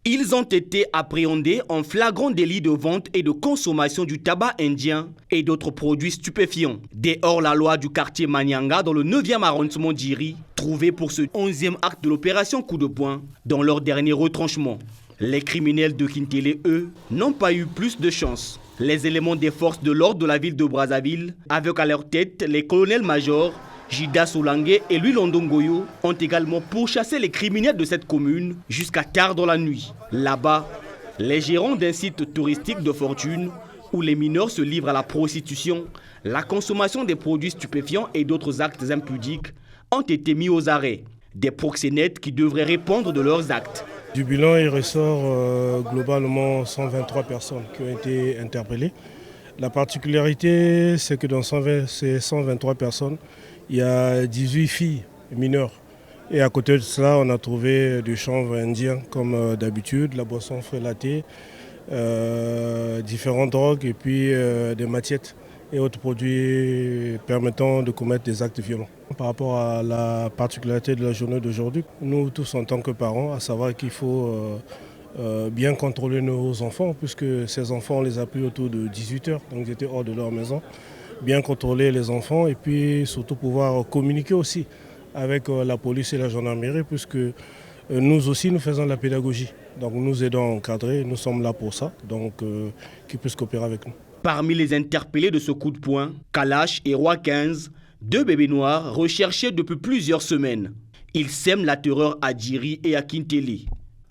Ils ont été appréhendés en flagrant délit de vente et de consommation du tabac indien et d'autres produits stupéfiants. Des hors-la-loi du quartier Manyanga dans le 9e arrondissement d'Iri, trouvés pour ce 11e acte de l'opération Coup de poing dans leur dernier retranchement. Les criminels de Kintélé, eux, n'ont pas eu plus de chance. Les éléments des forces de l'ordre de la ville de Brazzaville, avec à leur tête les colonels-majors Jida Solange et Louis Londongoyo, ont également pourchassé les criminels de cette commune jusqu'à tard dans la nuit. Là-bas, les gérants d'un site touristique de fortune où les mineurs se livrent à la prostitution, la consommation des produits stupéfiants et d'autres actes impudiques ont été mis aux arrêts. Des proxénètes qui devraient répondre de leurs actes. Du bilan, il ressort globalement 123 personnes qui ont été interpellées. La particularité, c'est que dans ces 123 personnes, il y a 18 filles mineures. Et à côté de cela, on a trouvé du chanvre indien comme d'habitude, la boisson frélatée, différentes drogues et puis des machettes et autres produits permettant de commettre des actes violents. Par rapport à la particularité de la journée d'aujourd'hui, nous tous en tant que parents, à savoir qu'il faut bien contrôler nos enfants, puisque ces enfants, on les a pris autour de 18h, donc ils étaient hors de leur maison. Bien contrôler les enfants et puis surtout pouvoir communiquer aussi avec la police et la gendarmerie, puisque nous aussi nous faisons de la pédagogie. Donc nous aidons à encadrer, nous sommes là pour ça, donc qu'ils puissent coopérer avec nous. Parmi les interpellés de ce coup de poing, Kalash et Roi 15, deux bébés noirs recherchés depuis plusieurs semaines. Ils sèment la terreur à Djiri et à Kintélé.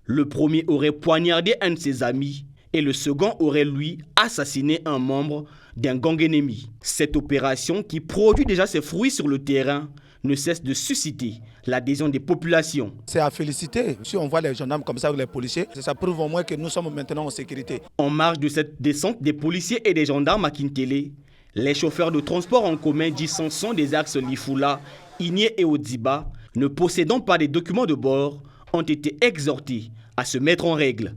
Le premier aurait poignardé un de ses amis et le second aurait, lui, assassiné un membre d'un gang ennemi. Cette opération, qui produit déjà ses fruits sur le terrain, ne cesse de susciter l'adhésion des populations. C'est à féliciter. Si on voit les gendarmes comme ça ou les policiers, ça prouve au moins que nous sommes maintenant en sécurité. En marge de cette descente des policiers et des gendarmes à Kintélé, les chauffeurs de transport en commun dissensions des axes Lifula, Igné et Odziba, ne possédant pas des documents de bord, ont été exhortés à se mettre en règle.